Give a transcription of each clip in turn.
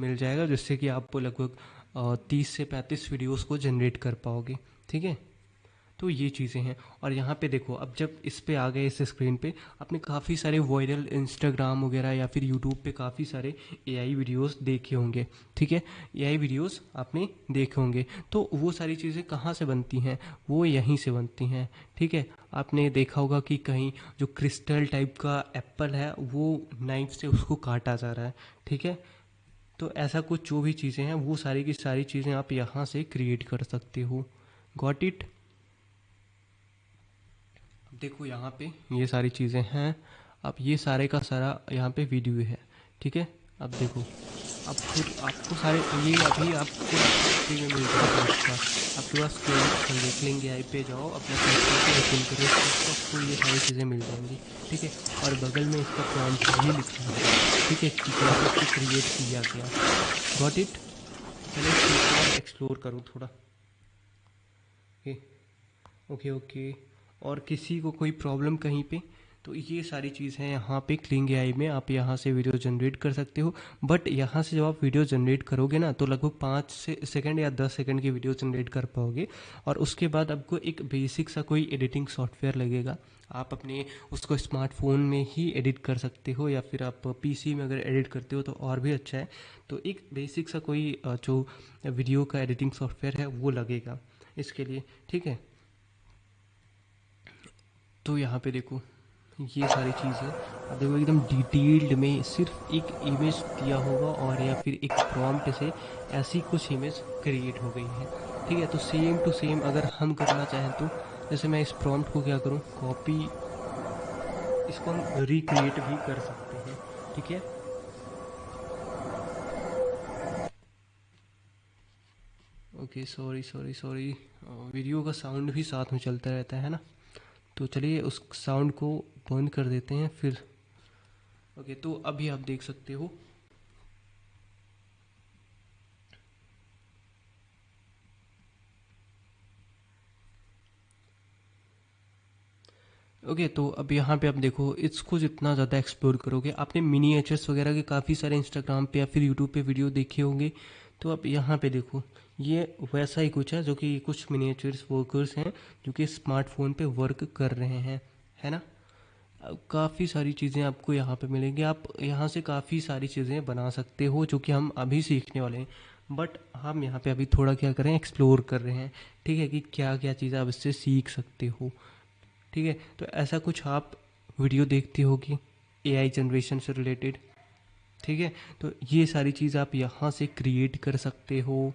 मिल जाएगा, जिससे कि आप लगभग 30 से 35 वीडियोस को जनरेट कर पाओगे। ठीक है, तो ये चीज़ें हैं। और यहाँ पे देखो, अब जब इस पे आ गए इस स्क्रीन पे, आपने काफ़ी सारे वायरल इंस्टाग्राम वगैरह या फिर यूट्यूब पे काफ़ी सारे एआई वीडियोस देखे होंगे। ठीक है, एआई वीडियोस आपने देखे होंगे, तो वो सारी चीज़ें कहाँ से बनती हैं? वो यहीं से बनती हैं। ठीक है, आपने देखा होगा कि कहीं जो क्रिस्टल टाइप का एप्पल है वो नाइफ से उसको काटा जा रहा है। ठीक है, तो ऐसा कुछ जो भी चीज़ें हैं वो सारी की सारी चीज़ें आप यहाँ से क्रिएट कर सकते हो। Got it? देखो यहाँ पे ये सारी चीज़ें हैं। अब ये सारे का सारा यहाँ पे वीडियो है। ठीक है, अब देखो, अब खुद आपको सारे ये अभी आपको फ्री में मिल जाएगा इसका। आपके पास क्लिंग एआई पे जाओ, अपना सर्च करके ओपन करो इसको, तो आपको ये सारी चीज़ें मिल जाएंगी। ठीक है, और बगल में इसका प्रॉम्प्ट भी लिखा है। ठीक है, कि कैसे इसको क्रिएट किया गया। Got it? चलो इसको एक और एक्सप्लोर करूँ थोड़ा। Okay okay okay. और किसी को कोई प्रॉब्लम कहीं पे, तो ये सारी चीज़ है यहाँ पे क्लिंग एआई में। आप यहाँ से वीडियो जनरेट कर सकते हो, बट यहाँ से जब आप वीडियो जनरेट करोगे ना, तो लगभग 5 सेकंड या 10 सेकंड की वीडियो जनरेट कर पाओगे। और उसके बाद आपको एक बेसिक सा कोई एडिटिंग सॉफ्टवेयर लगेगा। आप अपने उसको स्मार्टफोन में ही एडिट कर सकते हो, या फिर आप पीसी में अगर एडिट करते हो तो और भी अच्छा है। तो एक बेसिक सा कोई जो वीडियो का एडिटिंग सॉफ्टवेयर है वो लगेगा इसके लिए। ठीक है, तो यहाँ पे देखो ये सारी चीज़ें, अब देखो एकदम डिटेल्ड में सिर्फ एक इमेज दिया होगा, और या फिर एक प्रॉम्प्ट से ऐसी कुछ इमेज क्रिएट हो गई है। ठीक है, तो सेम टू सेम अगर हम करना चाहें तो, जैसे मैं इस प्रॉम्प्ट को क्या करूँ, कॉपी, इसको हम रिक्रिएट भी कर सकते हैं। ठीक है, okay, sorry sorry sorry, video का साउंड भी साथ में चलता रहता है ना, तो चलिए उस साउंड को बंद कर देते हैं फिर। ओके, तो अभी आप देख सकते हो। ओके, तो अब यहाँ पे आप देखो, इसको जितना ज़्यादा एक्सप्लोर करोगे, आपने मिनीएचर्स वगैरह के काफ़ी सारे इंस्टाग्राम पे या फिर यूट्यूब पे वीडियो देखे होंगे। तो अब यहाँ पे देखो, ये वैसा ही कुछ है, जो कि कुछ मिनीएचर्स वर्कर्स हैं जो कि स्मार्टफोन पे वर्क कर रहे हैं, है ना। अब काफ़ी सारी चीज़ें आपको यहाँ पे मिलेंगी, आप यहाँ से काफ़ी सारी चीज़ें बना सकते हो, जो कि हम अभी सीखने वाले हैं। बट हम यहाँ पे अभी थोड़ा क्या करें, एक्सप्लोर कर रहे हैं। ठीक है, कि क्या क्या चीज़ें आप इससे सीख सकते हो। ठीक है, तो ऐसा कुछ आप वीडियो देखते होगी एआई जनरेशन से रिलेटेड। ठीक है, तो ये सारी चीज़ आप यहाँ से क्रिएट कर सकते हो।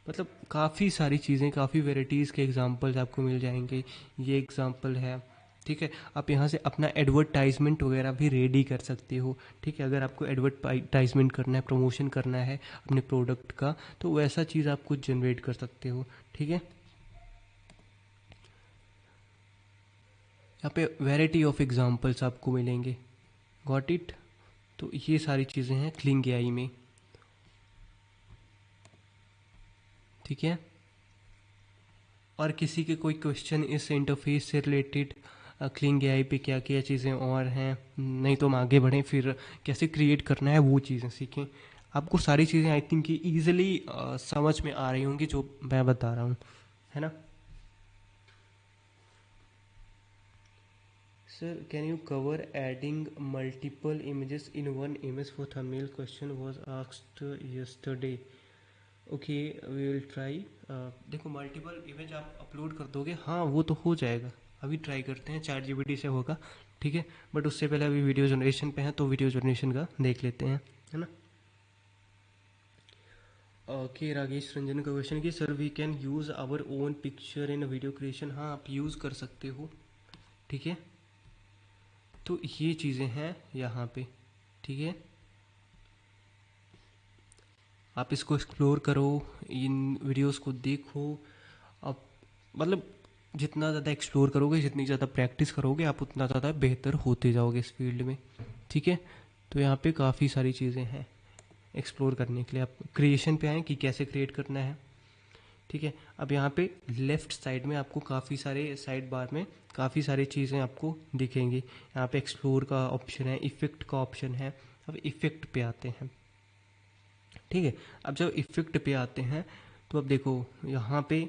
मतलब काफ़ी सारी चीज़ें, काफ़ी वेराइटीज़ के एग्जांपल्स आपको मिल जाएंगे। ये एग्जांपल है। ठीक है, आप यहाँ से अपना एडवर्टाइजमेंट वगैरह भी रेडी कर सकते हो। ठीक है, अगर आपको एडवर्टाइजमेंट करना है, प्रमोशन करना है अपने प्रोडक्ट का, तो वैसा चीज़ आप कुछ जनरेट कर सकते हो। ठीक है, यहाँ पे वैरायटी ऑफ एग्जांपल्स आपको मिलेंगे। Got it? तो ये सारी चीज़ें हैं क्लिंग एआई में। ठीक है, और किसी के कोई क्वेश्चन इस इंटरफेस से रिलेटेड, क्लिंग एआई पे क्या क्या चीज़ें और हैं, नहीं तो हम आगे बढ़ें, फिर कैसे क्रिएट करना है वो चीज़ें सीखें। आपको सारी चीज़ें आई थिंक कि ईजिली समझ में आ रही होंगी जो मैं बता रहा हूँ, है ना। Sir, can you cover adding multiple images in one image for thumbnail, question was asked yesterday. Okay, we will try. देखो, मल्टीपल इमेज आप अपलोड कर दोगे, हाँ वो तो हो जाएगा। अभी ट्राई करते हैं, चैट जीपीटी से होगा। ठीक है, बट उससे पहले अभी वीडियो जनरेशन पे है, तो वीडियो जनरेशन का देख लेते हैं, है ना। ओके, राकेश रंजन का क्वेश्चन कि sir we can use our own picture in video creation. हाँ, आप यूज़ कर सकते हो। ठीक है, तो ये चीज़ें हैं यहाँ पे। ठीक है, आप इसको एक्सप्लोर करो, इन वीडियोस को देखो। आप मतलब जितना ज़्यादा एक्सप्लोर करोगे, जितनी ज़्यादा प्रैक्टिस करोगे, आप उतना ज़्यादा बेहतर होते जाओगे इस फील्ड में। ठीक है, तो यहाँ पे काफ़ी सारी चीज़ें हैं एक्सप्लोर करने के लिए। आप क्रिएशन पे आएँ कि कैसे क्रिएट करना है। ठीक है, अब यहाँ पे लेफ़्ट साइड में आपको काफ़ी सारे साइड बार में काफ़ी सारी चीज़ें आपको दिखेंगी। यहाँ पे एक्सप्लोर का ऑप्शन है, इफ़ेक्ट का ऑप्शन है। अब इफ़ेक्ट पे आते हैं। ठीक है। अब जब इफ़ेक्ट पे आते हैं तो अब देखो यहाँ पे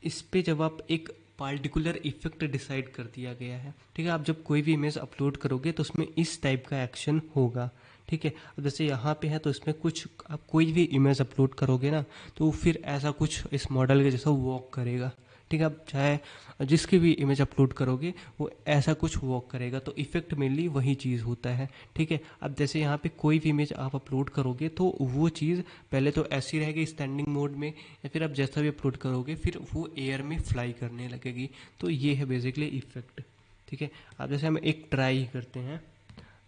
इस पे जब आप एक पार्टिकुलर इफेक्ट डिसाइड कर दिया गया है, ठीक है। आप जब कोई भी इमेज अपलोड करोगे तो उसमें इस टाइप का एक्शन होगा, ठीक है। अब जैसे यहाँ पे है तो इसमें कुछ आप कोई भी इमेज अपलोड करोगे ना तो फिर ऐसा कुछ इस मॉडल के जैसा वॉक करेगा, ठीक है। आप चाहे जिसकी भी इमेज अपलोड करोगे वो ऐसा कुछ वॉक करेगा, तो इफेक्ट मेनली वही चीज़ होता है, ठीक है। अब जैसे यहाँ पे कोई भी इमेज आप अपलोड करोगे तो वो चीज़ पहले तो ऐसी रहेगी स्टैंडिंग मोड में, या फिर आप जैसा भी अपलोड करोगे फिर वो एयर में फ्लाई करने लगेगी। तो ये है बेसिकली इफेक्ट, ठीक है। अब जैसे हम एक ट्राई करते हैं,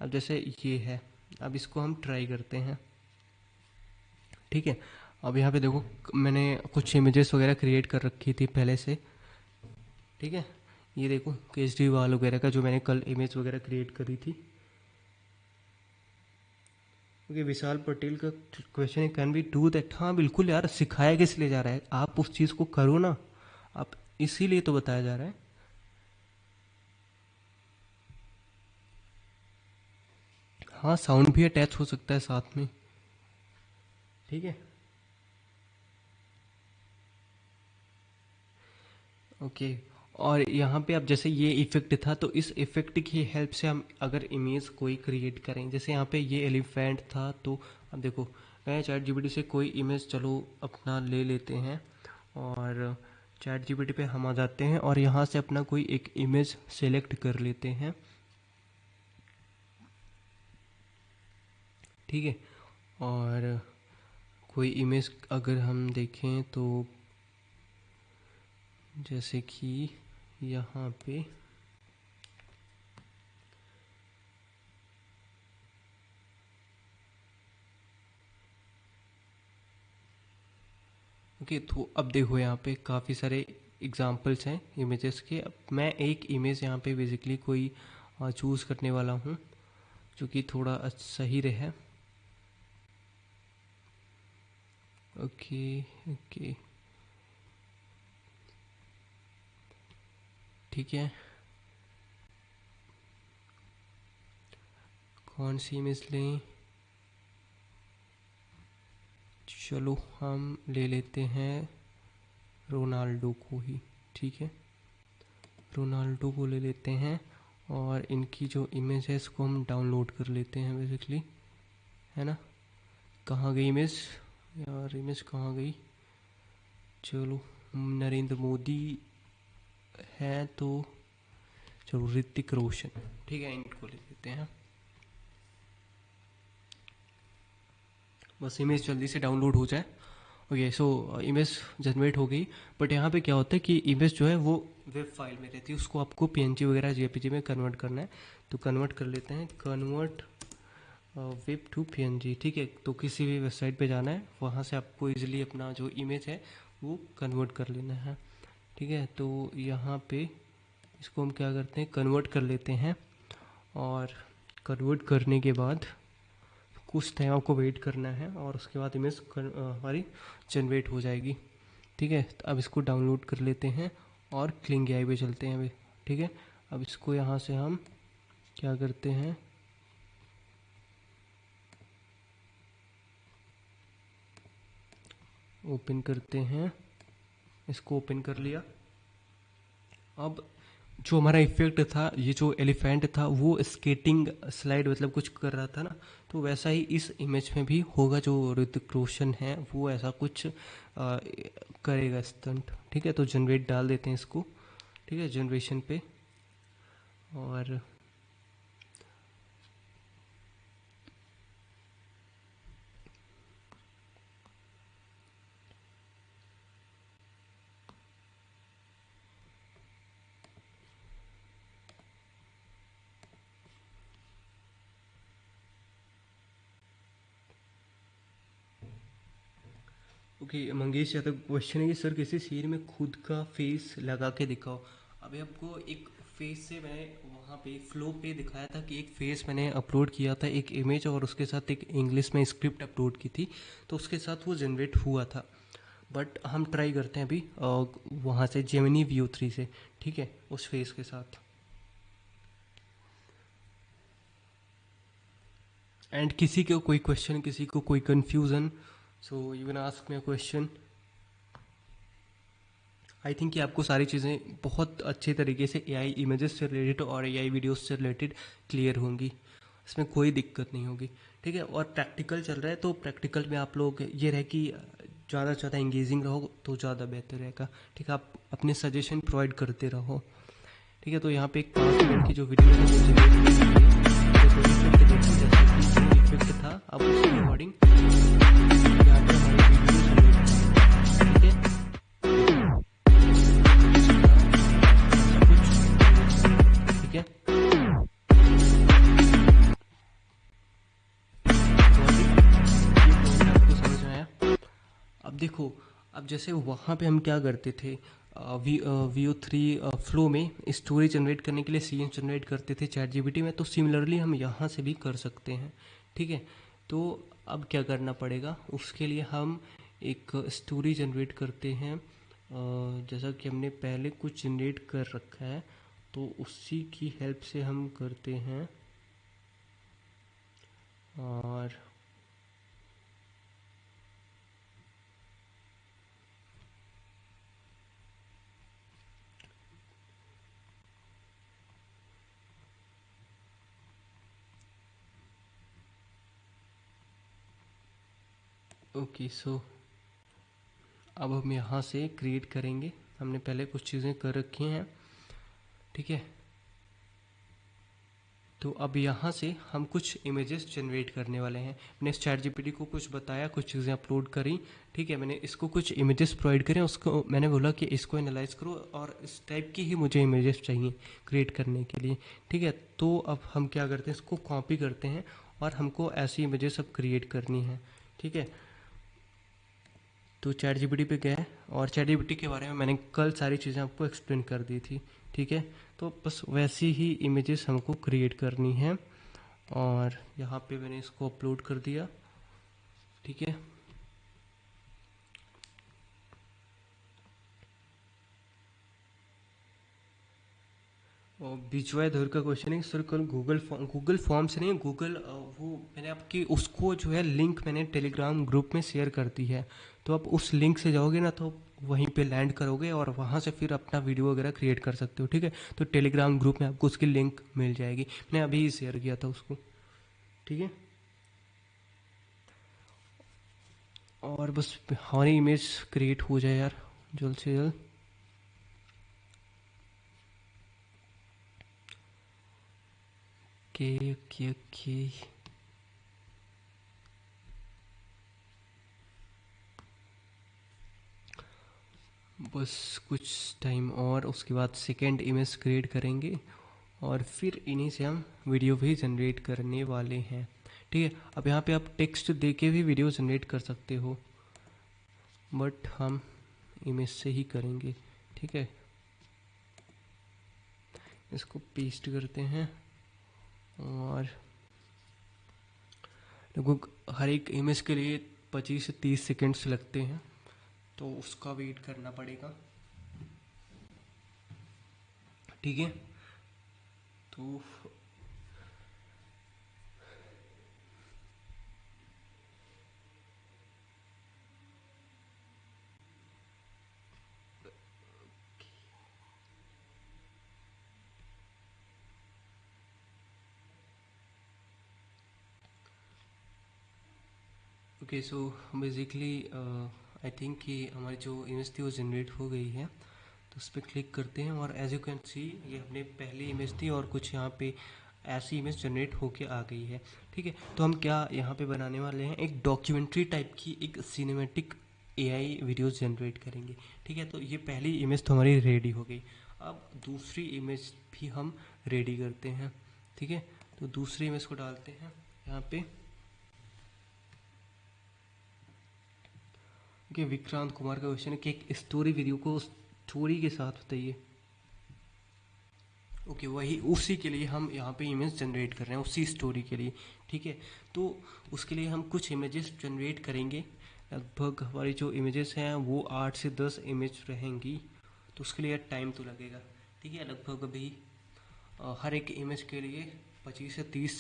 अब जैसे ये है, अब इसको हम ट्राई करते हैं, ठीक है। अब यहाँ पे देखो मैंने कुछ इमेजेस वगैरह क्रिएट कर रखी थी पहले से, ठीक है। ये देखो केजरीवाल वगैरह का जो मैंने कल इमेज वगैरह क्रिएट करी थी। ओके, विशाल पटेल का क्वेश्चन है कैन वी डू दैट। हाँ बिल्कुल यार, सिखाया किस लिए जा रहा है, आप उस चीज़ को करो ना, आप इसीलिए तो बताया जा रहा है। हाँ साउंड भी अटैच हो सकता है साथ में, ठीक है। ओके, और यहाँ पे अब जैसे ये इफेक्ट था तो इस इफेक्ट की हेल्प से हम अगर इमेज कोई क्रिएट करें, जैसे यहाँ पे ये एलिफेंट था तो अब देखो मैं चैट जीपीटी से कोई इमेज चलो अपना ले लेते हैं, और चैट जीपीटी पे हम आ जाते हैं और यहाँ से अपना कोई एक इमेज सेलेक्ट कर लेते हैं, ठीक है। और कोई इमेज अगर हम देखें तो जैसे कि यहाँ पे ओके, तो अब देखो यहाँ पे काफ़ी सारे एग्जांपल्स हैं इमेजेस के। अब मैं एक इमेज यहाँ पे बेसिकली कोई चूज़ करने वाला हूँ जो कि थोड़ा सही रहे। ओके ओके, ठीक है। कौन सी इमेज लें, चलो हम ले लेते हैं रोनाल्डो को ही, ठीक है। रोनाल्डो को ले लेते हैं और इनकी जो इमेज है इसको हम डाउनलोड कर लेते हैं बेसिकली, है ना। कहाँ गई इमेज यार, इमेज कहाँ गई, चलो नरेंद्र मोदी है तो चलो ऋतिक रोशन, ठीक है, इनको ले लेते हैं। बस इमेज जल्दी से डाउनलोड हो जाए। ओके, सो इमेज जनरेट हो गई, बट यहाँ पे क्या होता है कि इमेज जो है वो वेब फाइल में रहती है, उसको आपको पीएनजी वगैरह जेपीजी में कन्वर्ट करना है। तो कन्वर्ट कर लेते हैं, कन्वर्ट वेब टू पीएनजी, ठीक है। तो किसी भी वेबसाइट पे जाना है, वहाँ से आपको इजीली अपना जो इमेज है वो कन्वर्ट कर लेना है, ठीक है। तो यहाँ पे इसको हम क्या करते हैं, कन्वर्ट कर लेते हैं, और कन्वर्ट करने के बाद कुछ टाइम आपको वेट करना है और उसके बाद इमेज हमारी जनरेट हो जाएगी, ठीक है। तो अब इसको डाउनलोड कर लेते हैं और क्लिंग एआई पे चलते हैं अभी, ठीक है। अब इसको यहाँ से हम क्या करते हैं, ओपन करते हैं, इसको ओपन कर लिया। अब जो हमारा इफेक्ट था, ये जो एलिफेंट था वो स्केटिंग स्लाइड मतलब कुछ कर रहा था ना, तो वैसा ही इस इमेज में भी होगा। जो ऋतिक रोशन है वो ऐसा कुछ करेगा स्टंट, ठीक है। तो जनरेट डाल देते हैं इसको, ठीक है, जनरेशन पे। और ओके, मंगेश यादव क्वेश्चन है कि सर किसी सीन में खुद का फेस लगा के दिखाओ। अभी आपको एक फेस से मैंने वहाँ पे फ्लो पे दिखाया था कि एक फेस मैंने अपलोड किया था, एक इमेज, और उसके साथ एक इंग्लिश में स्क्रिप्ट अपलोड की थी, तो उसके साथ वो जनरेट हुआ था। बट हम ट्राई करते हैं अभी वहाँ से जेमिनी View 3 से, ठीक है, उस फेस के साथ। एंड किसी को कोई क्वेश्चन, किसी को कोई confusion, so you can ask me a question. I think कि आपको सारी चीज़ें बहुत अच्छे तरीके से एआई इमेजेस से रिलेटेड और एआई वीडियोस से रिलेटेड क्लियर होंगी, इसमें कोई दिक्कत नहीं होगी। ठीक है, और प्रैक्टिकल चल रहा है तो प्रैक्टिकल में आप लोग ये रहे कि ज़्यादा से ज़्यादा इंगेजिंग रहो तो ज़्यादा बेहतर रहेगा। ठीक है, आप अपने सजेशन प्रोवाइड करते रहो। ठीक है, तो यहाँ पे एक 5 मिनट की जो वीडियो है वो जनरेट हो रही है। तो इफेक्ट देखो, जैसा कि जो इफेक्ट था अब उसके अकॉर्डिंग यहाँ पे हमारी वीडियो जनरेट हो रही है। ठीक है, कुछ ठीक है, तो अभी ये पॉइंट आपको समझ में आया। अब देखो, अब जैसे वहाँ पे हम क्या करते थे, VO3 फ्लो में स्टोरी जनरेट करने के लिए सीन जनरेट करते थे चैट जीपीटी में, तो सिमिलरली हम यहाँ से भी कर सकते हैं। ठीक है, तो अब क्या करना पड़ेगा, उसके लिए हम एक स्टोरी जनरेट करते हैं, जैसा कि हमने पहले कुछ जनरेट कर रखा है तो उसी की हेल्प से हम करते हैं। और ओके, सो अब हम यहाँ से क्रिएट करेंगे। हमने पहले कुछ चीज़ें कर रखी हैं। ठीक है, तो अब यहाँ से हम कुछ इमेजेस जनरेट करने वाले हैं। मैंने इस चैट जीपीटी को कुछ बताया, कुछ चीज़ें अपलोड करी। ठीक है, मैंने इसको कुछ इमेजेस प्रोवाइड करें, उसको मैंने बोला कि इसको एनालाइज करो और इस टाइप की ही मुझे इमेजेस चाहिए क्रिएट करने के लिए। ठीक है, तो अब हम क्या करते हैं, इसको कॉपी करते हैं और हमको ऐसी इमेजेस अब क्रिएट करनी है। ठीक है, तो चैट जीपीटी पे गए और चैट जीपीटी के बारे में मैंने कल सारी चीज़ें आपको एक्सप्लेन कर दी थी। ठीक है, तो बस वैसी ही इमेजेस हमको क्रिएट करनी है और यहाँ पे मैंने इसको अपलोड कर दिया। ठीक है, और बिजॉय धर का क्वेश्चन है सर, कल गूगल फॉर्म से नहीं, गूगल वो मैंने आपकी उसको जो है लिंक मैंने टेलीग्राम ग्रुप में शेयर कर दी है। तो आप उस लिंक से जाओगे ना तो वहीं पे लैंड करोगे और वहाँ से फिर अपना वीडियो वगैरह क्रिएट कर सकते हो। ठीक है, तो टेलीग्राम ग्रुप में आपको उसकी लिंक मिल जाएगी, मैंने अभी ही शेयर किया था उसको। ठीक है, और बस हमारी इमेज क्रिएट हो जाए यार जल्द से जल्द। ओके ओके ओके, बस कुछ टाइम और उसके बाद सेकेंड इमेज क्रिएट करेंगे और फिर इन्हीं से हम वीडियो भी जनरेट करने वाले हैं। ठीक है, अब यहाँ पे आप टेक्स्ट दे के भी वीडियो जनरेट कर सकते हो, बट हम इमेज से ही करेंगे। ठीक है, इसको पेस्ट करते हैं और लगभग हर एक इमेज के लिए 25 से 30 सेकेंड्स लगते हैं, तो उसका वेट करना पड़ेगा। ठीक है, तो okay, so basically I think कि हमारी जो इमेज थी वो जनरेट हो गई है। तो उस पर क्लिक करते हैं और एज यू कैन सी ये हमने पहली इमेज थी और कुछ यहाँ पे ऐसी इमेज जनरेट होके आ गई है। ठीक है, तो हम क्या यहाँ पे बनाने वाले हैं, एक डॉक्यूमेंट्री टाइप की एक सिनेमैटिक एआई वीडियोस जनरेट करेंगे। ठीक है, तो ये पहली इमेज तो हमारी रेडी हो गई। अब दूसरी इमेज भी हम रेडी करते हैं। ठीक है, तो दूसरी इमेज को डालते हैं यहाँ पे। कि विक्रांत कुमार का क्वेश्चन है कि एक स्टोरी वीडियो को स्टोरी के साथ बताइए। ओके, वही उसी के लिए हम यहाँ पे इमेज जनरेट कर रहे हैं, उसी स्टोरी के लिए। ठीक है, तो उसके लिए हम कुछ इमेजेस जनरेट करेंगे। लगभग हमारी जो इमेजेस हैं वो 8 से 10 इमेज रहेंगी, तो उसके लिए टाइम तो लगेगा। ठीक है, लगभग अभी हर एक इमेज के लिए 25 से 30